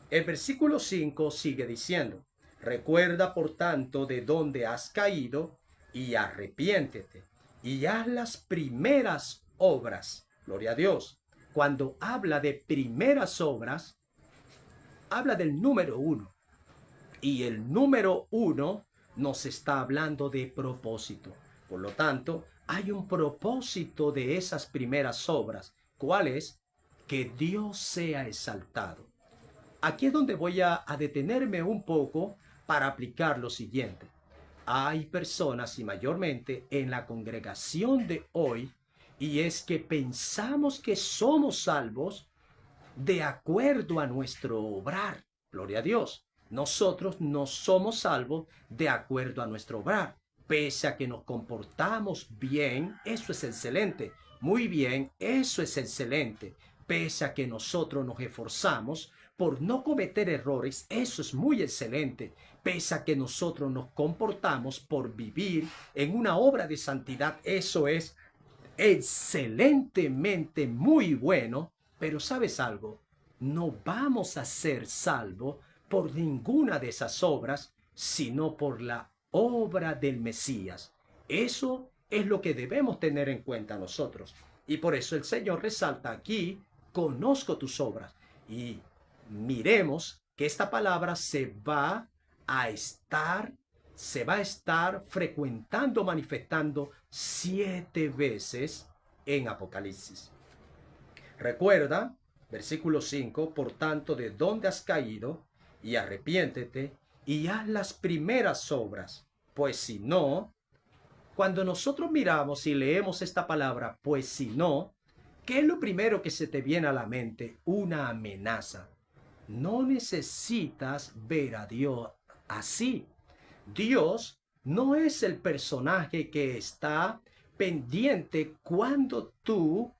El versículo 5 sigue diciendo, recuerda por tanto de dónde has caído y arrepiéntete y haz las primeras obras. Gloria a Dios. Cuando habla de primeras obras, habla del número 1. Y el número 1 nos está hablando de propósito. Por lo tanto, hay un propósito de esas primeras obras. ¿Cuál es? Que Dios sea exaltado. Aquí es donde voy a detenerme un poco para aplicar lo siguiente. Hay personas, y mayormente en la congregación de hoy, y es que pensamos que somos salvos de acuerdo a nuestro obrar. Gloria a Dios. Nosotros no somos salvos de acuerdo a nuestro obrar. Pese a que nos comportamos bien, eso es excelente. Muy bien, eso es excelente. Pese a que nosotros nos esforzamos por no cometer errores, eso es muy excelente. Pese a que nosotros nos comportamos por vivir en una obra de santidad, eso es excelentemente muy bueno. Pero ¿sabes algo? No vamos a ser salvos por ninguna de esas obras, sino por la obra del Mesías. Eso es lo que debemos tener en cuenta nosotros. Y por eso el Señor resalta aquí, conozco tus obras. Y miremos que esta palabra se va a estar frecuentando, manifestando 7 veces en Apocalipsis. Recuerda, versículo 5, por tanto, de dónde has caído, y arrepiéntete, y haz las primeras obras, pues si no, cuando nosotros miramos y leemos esta palabra, pues si no, ¿qué es lo primero que se te viene a la mente? Una amenaza. No necesitas ver a Dios así. Dios no es el personaje que está pendiente cuando tú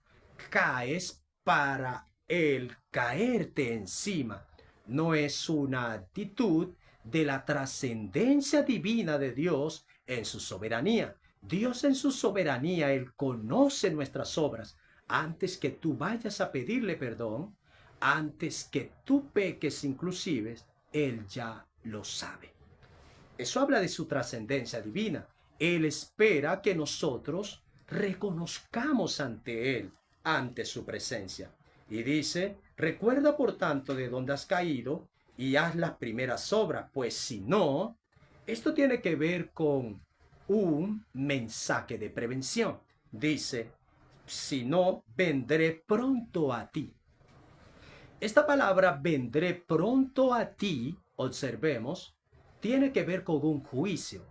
caes para él caerte encima. No es una actitud de la trascendencia divina de Dios en su soberanía. Dios en su soberanía, Él conoce nuestras obras. Antes que tú vayas a pedirle perdón, antes que tú peques inclusive, Él ya lo sabe. Eso habla de su trascendencia divina. Él espera que nosotros reconozcamos ante Él, ante su presencia. Y dice, recuerda por tanto de dónde has caído y haz las primeras obras, pues si no, esto tiene que ver con un mensaje de prevención. Dice, si no, vendré pronto a ti. Esta palabra vendré pronto a ti, observemos, tiene que ver con un juicio,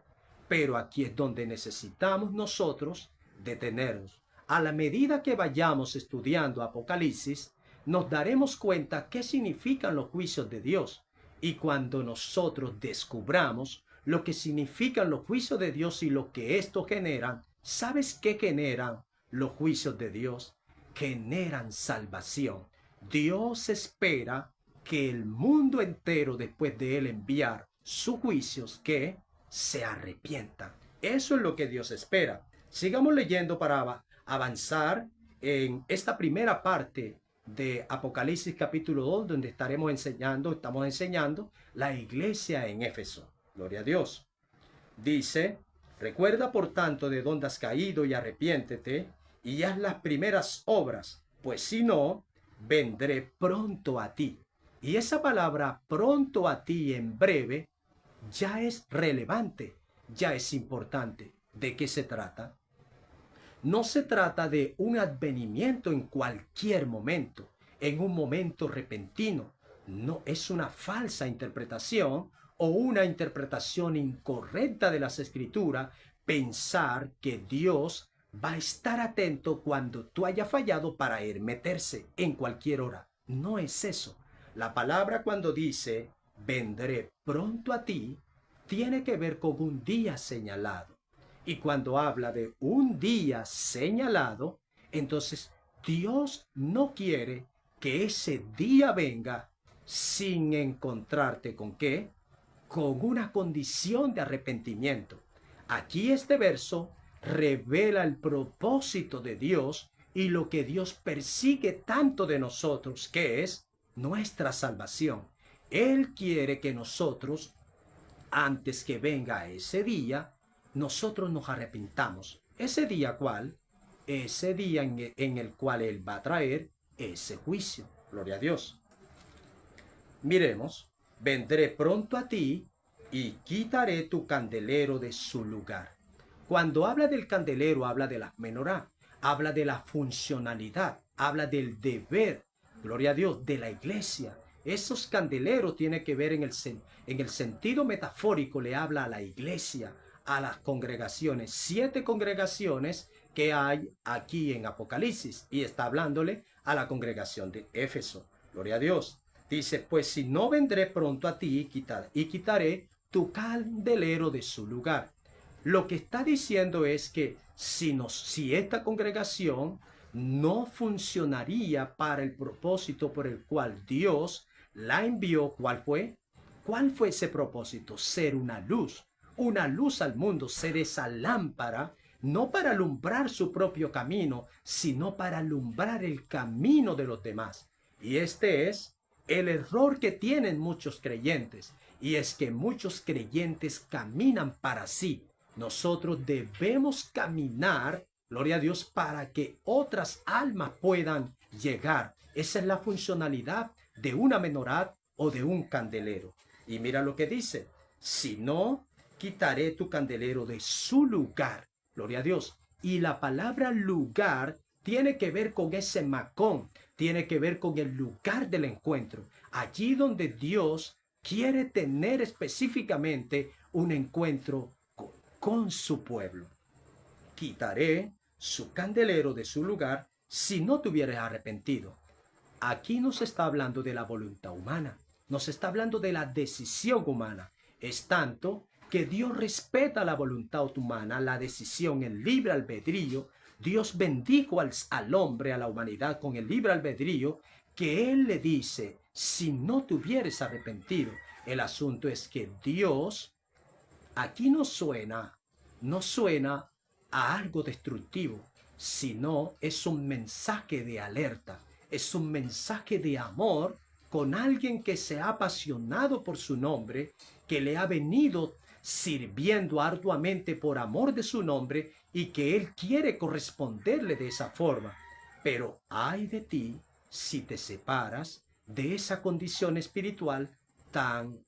pero aquí es donde necesitamos nosotros detenernos. A la medida que vayamos estudiando Apocalipsis, nos daremos cuenta qué significan los juicios de Dios. Y cuando nosotros descubramos lo que significan los juicios de Dios y lo que estos generan, ¿sabes qué generan los juicios de Dios? Generan salvación. Dios espera que el mundo entero, después de Él enviar sus juicios, que se arrepientan. Eso es lo que Dios espera. Sigamos leyendo para avanzar en esta primera parte de Apocalipsis capítulo 2, donde estamos enseñando la iglesia en Éfeso. Gloria a Dios. Dice, recuerda por tanto de dónde has caído y arrepiéntete y haz las primeras obras, pues si no, vendré pronto a ti. Y esa palabra pronto a ti en breve ya es relevante, ya es importante. ¿De qué se trata? No se trata de un advenimiento en cualquier momento, en un momento repentino. No es una falsa interpretación o una interpretación incorrecta de las escrituras pensar que Dios va a estar atento cuando tú hayas fallado para él meterse en cualquier hora. No es eso. La palabra cuando dice vendré pronto a ti tiene que ver con un día señalado. Y cuando habla de un día señalado, entonces Dios no quiere que ese día venga sin encontrarte con qué, con una condición de arrepentimiento. Aquí este verso revela el propósito de Dios y lo que Dios persigue tanto de nosotros, que es nuestra salvación. Él quiere que nosotros, antes que venga ese día, nosotros nos arrepintamos. ¿Ese día cuál? Ese día en el cual Él va a traer ese juicio. Gloria a Dios. Miremos, vendré pronto a ti y quitaré tu candelero de su lugar. Cuando habla del candelero, habla de la menorá, habla de la funcionalidad, habla del deber, gloria a Dios, de la iglesia. Esos candeleros tienen que ver en el sentido metafórico, le habla a la iglesia, a las congregaciones, 7 congregaciones que hay aquí en Apocalipsis, y está hablándole a la congregación de Éfeso. Gloria a Dios. Dice, pues si no vendré pronto a ti y quitaré tu candelero de su lugar. Lo que está diciendo es que si esta congregación no funcionaría para el propósito por el cual Dios la envió, ¿cuál fue? ¿Cuál fue ese propósito? Ser una luz al mundo, ser esa lámpara, no para alumbrar su propio camino, sino para alumbrar el camino de los demás. Y este es el error que tienen muchos creyentes, y es que muchos creyentes caminan para sí. Nosotros debemos caminar, gloria a Dios, para que otras almas puedan llegar. Esa es la funcionalidad de una menorá o de un candelero. Y mira lo que dice, si no, quitaré tu candelero de su lugar. Gloria a Dios. Y la palabra lugar tiene que ver con ese macón, tiene que ver con el lugar del encuentro. Allí donde Dios quiere tener específicamente un encuentro con su pueblo. Quitaré su candelero de su lugar si no te hubieras arrepentido. Aquí nos está hablando de la voluntad humana, nos está hablando de la decisión humana. Es tanto que Dios respeta la voluntad humana, la decisión, el libre albedrío. Dios bendijo al hombre, a la humanidad con el libre albedrío, que Él le dice, si no te hubieras arrepentido. El asunto es que Dios aquí no suena a algo destructivo, sino es un mensaje de alerta, es un mensaje de amor con alguien que se ha apasionado por su nombre, que le ha venido sirviendo arduamente por amor de su nombre y que él quiere corresponderle de esa forma. Pero ay de ti si te separas de esa condición espiritual tan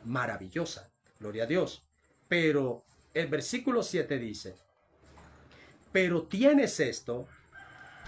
maravillosa. Gloria a Dios. Pero el versículo 7 dice, pero tienes esto.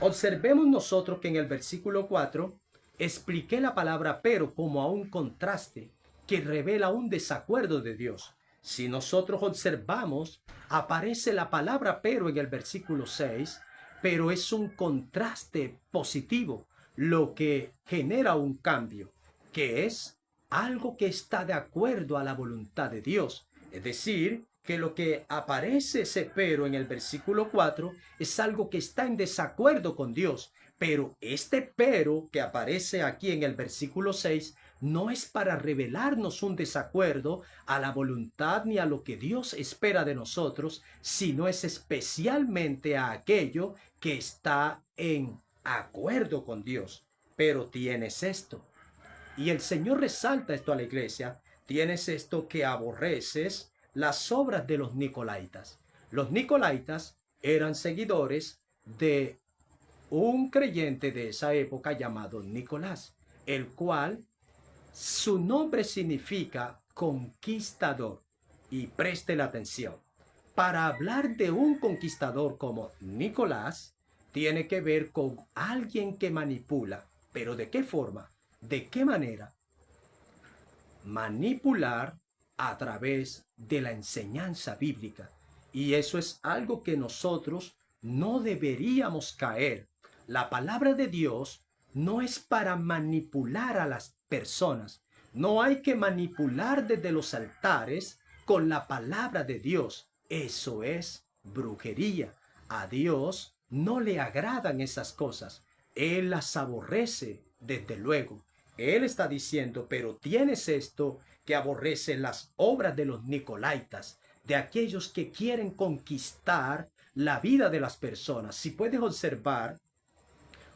Observemos nosotros que en el versículo 4 expliqué la palabra pero como a un contraste que revela un desacuerdo de Dios. Si nosotros observamos, aparece la palabra pero en el versículo 6, pero es un contraste positivo, lo que genera un cambio, que es algo que está de acuerdo a la voluntad de Dios. Es decir, que lo que aparece ese pero en el versículo 4 es algo que está en desacuerdo con Dios. Pero este pero que aparece aquí en el versículo 6 no es para revelarnos un desacuerdo a la voluntad ni a lo que Dios espera de nosotros, sino es especialmente a aquello que está en acuerdo con Dios. Pero tienes esto. Y el Señor resalta esto a la iglesia. Tienes esto que aborreces, las obras de los nicolaitas. Los nicolaitas eran seguidores de un creyente de esa época llamado Nicolás, el cual su nombre significa conquistador. Y preste la atención. para hablar de un conquistador como Nicolás, tiene que ver con alguien que manipula. ¿Pero de qué forma? ¿De qué manera? Manipular a través de la enseñanza bíblica. Y eso es algo que nosotros no deberíamos caer. La palabra de Dios no es para manipular a las personas. No hay que manipular desde los altares con la palabra de Dios. Eso es brujería. A Dios no le agradan esas cosas. Él las aborrece, desde luego. Él está diciendo, pero tienes esto que aborrece las obras de los nicolaitas, de aquellos que quieren conquistar la vida de las personas. Si puedes observar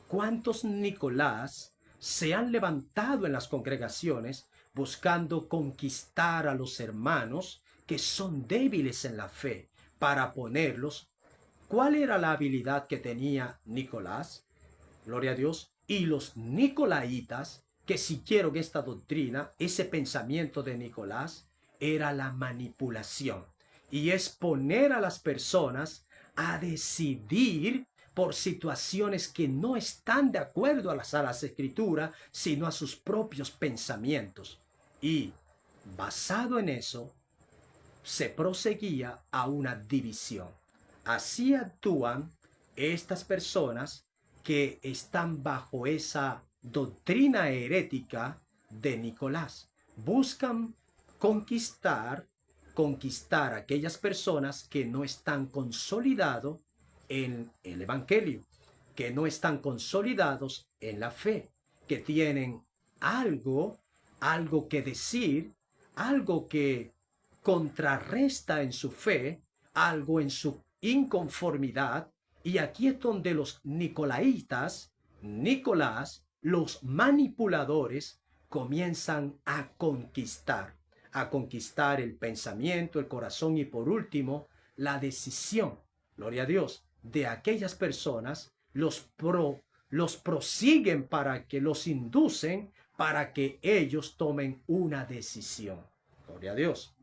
cuántos Nicolás se han levantado en las congregaciones buscando conquistar a los hermanos que son débiles en la fe para ponerlos. ¿Cuál era la habilidad que tenía Nicolás? Gloria a Dios. Y los nicolaitas que siguieron esta doctrina, ese pensamiento de Nicolás, era la manipulación. Y es poner a las personas a decidir por situaciones que no están de acuerdo a las escrituras, sino a sus propios pensamientos. Y basado en eso, se proseguía a una división. Así actúan estas personas que están bajo esa doctrina herética de Nicolás. Buscan conquistar a aquellas personas que no están consolidados en el Evangelio, que no están consolidados en la fe, que tienen algo que decir, algo que contrarresta en su fe, algo en su inconformidad. Y aquí es donde los nicolaitas, Nicolás, los manipuladores, comienzan a conquistar el pensamiento, el corazón y por último, la decisión, gloria a Dios, de aquellas personas, los prosiguen para que los inducen para que ellos tomen una decisión. Gloria a Dios.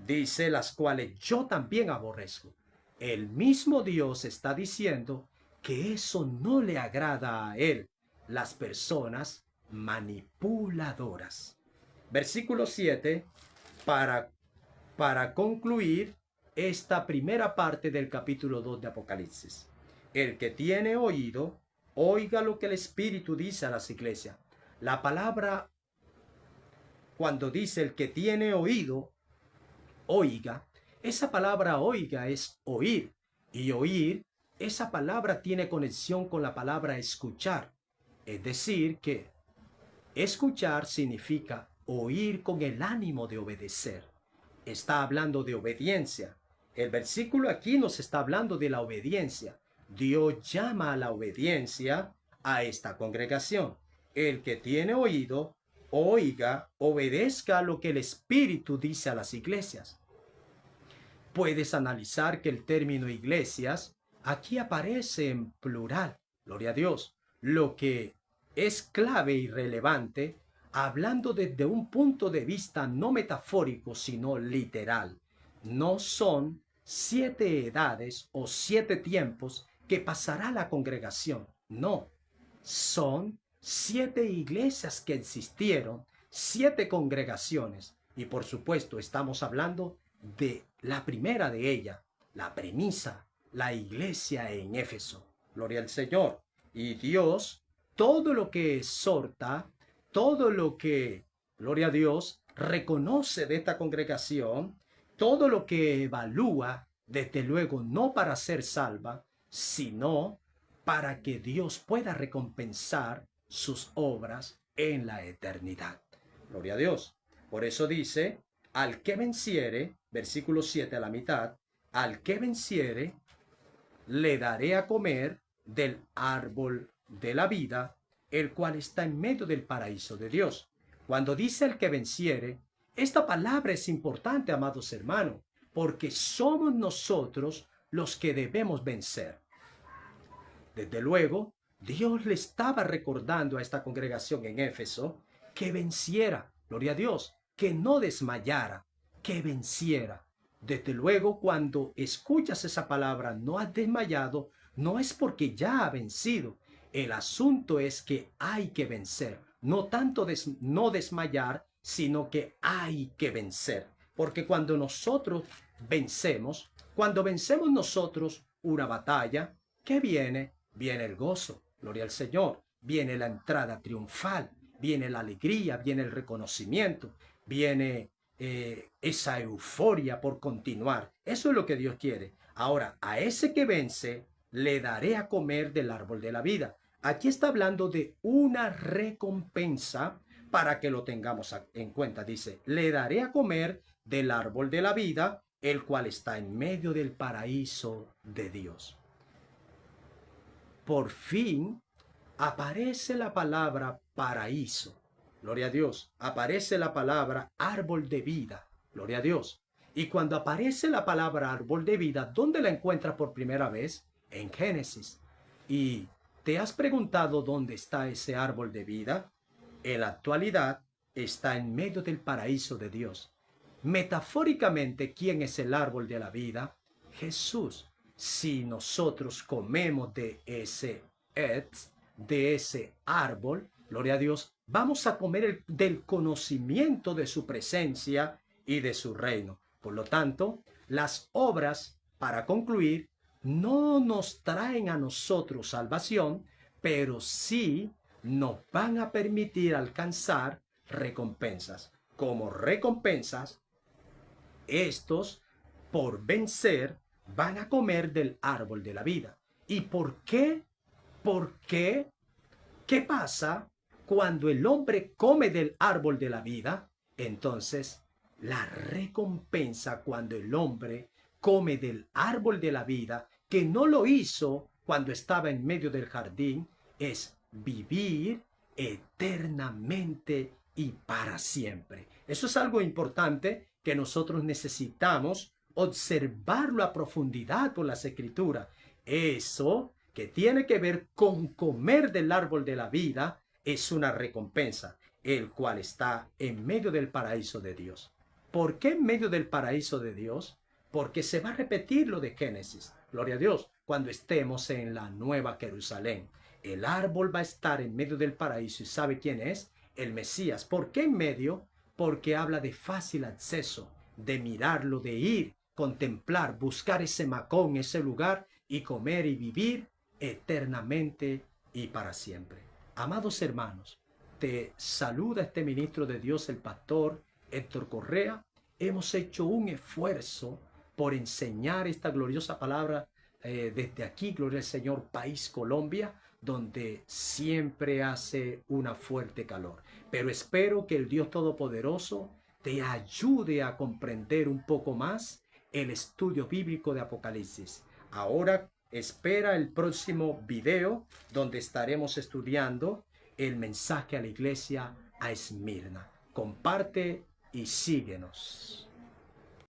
Dice, las cuales yo también aborrezco. El mismo Dios está diciendo que eso no le agrada a él, las personas manipuladoras. Versículo 7, para concluir esta primera parte del capítulo 2 de Apocalipsis. El que tiene oído, oiga lo que el Espíritu dice a las iglesias. La palabra, cuando dice el que tiene oído, oiga, esa palabra oiga es oír, y oír, esa palabra tiene conexión con la palabra escuchar. Es decir, que escuchar significa oír con el ánimo de obedecer. Está hablando de obediencia. El versículo aquí nos está hablando de la obediencia. Dios llama a la obediencia a esta congregación. El que tiene oído, oiga, obedezca lo que el Espíritu dice a las iglesias. Puedes analizar que el término iglesias aquí aparece en plural. Gloria a Dios. Lo que es clave y relevante, hablando desde un punto de vista no metafórico, sino literal. No son 7 edades o 7 tiempos que pasará la congregación. No. Son 7 iglesias que existieron, 7 congregaciones. Y por supuesto estamos hablando de la primera de ellas, la premisa, la iglesia en Éfeso. Gloria al Señor. Y Dios, todo lo que exhorta, todo lo que, gloria a Dios, reconoce de esta congregación, todo lo que evalúa, desde luego no para ser salva, sino para que Dios pueda recompensar sus obras en la eternidad. Gloria a Dios. Por eso dice, al que venciere, versículo 7 a la mitad, al que venciere, le daré a comer del árbol de la vida, el cual está en medio del paraíso de Dios. Cuando dice el que venciere, esta palabra es importante, amados hermanos, porque somos nosotros los que debemos vencer. Desde luego, Dios le estaba recordando a esta congregación en Éfeso que venciera, gloria a Dios, que no desmayara, que venciera. Desde luego, cuando escuchas esa palabra, no has desmayado, no es porque ya ha vencido. El asunto es que hay que vencer. No tanto no desmayar, sino que hay que vencer. Porque cuando nosotros vencemos, cuando vencemos nosotros una batalla, ¿qué viene? Viene el gozo, gloria al Señor. Viene la entrada triunfal, viene la alegría, viene el reconocimiento, viene esa euforia por continuar. Eso es lo que Dios quiere. Ahora, a ese que vence, le daré a comer del árbol de la vida. Aquí está hablando de una recompensa para que lo tengamos en cuenta. Dice, le daré a comer del árbol de la vida, el cual está en medio del paraíso de Dios. Por fin aparece la palabra paraíso. Gloria a Dios. Aparece la palabra árbol de vida. Gloria a Dios. Y cuando aparece la palabra árbol de vida, ¿dónde la encuentras por primera vez? En Génesis. ¿Y te has preguntado dónde está ese árbol de vida? En la actualidad está en medio del paraíso de Dios. Metafóricamente, ¿quién es el árbol de la vida? Jesús. Si nosotros comemos de ese árbol, gloria a Dios, vamos a comer del conocimiento de su presencia y de su reino. Por lo tanto, las obras, para concluir, no nos traen a nosotros salvación, pero sí nos van a permitir alcanzar recompensas. Como recompensas, estos, por vencer, van a comer del árbol de la vida. ¿Y por qué? ¿Por qué? ¿Qué pasa cuando el hombre come del árbol de la vida? Entonces, la recompensa cuando el hombre come del árbol de la vida, que no lo hizo cuando estaba en medio del jardín, es vivir eternamente y para siempre. Eso es algo importante que nosotros necesitamos observarlo a profundidad por las escrituras. Eso que tiene que ver con comer del árbol de la vida es una recompensa, el cual está en medio del paraíso de Dios. ¿Por qué en medio del paraíso de Dios? Porque se va a repetir lo de Génesis, gloria a Dios, cuando estemos en la nueva Jerusalén. El árbol va a estar en medio del paraíso y ¿sabe quién es? El Mesías. ¿Por qué en medio? Porque habla de fácil acceso, de mirarlo, de ir, contemplar, buscar ese macón, ese lugar y comer y vivir eternamente y para siempre. Amados hermanos, te saluda este ministro de Dios, el pastor Héctor Correa. Hemos hecho un esfuerzo por enseñar esta gloriosa palabra desde aquí, gloria al Señor, país Colombia, donde siempre hace una fuerte calor. Pero espero que el Dios Todopoderoso te ayude a comprender un poco más el estudio bíblico de Apocalipsis. Ahora espera el próximo video donde estaremos estudiando el mensaje a la iglesia a Esmirna. Comparte y síguenos.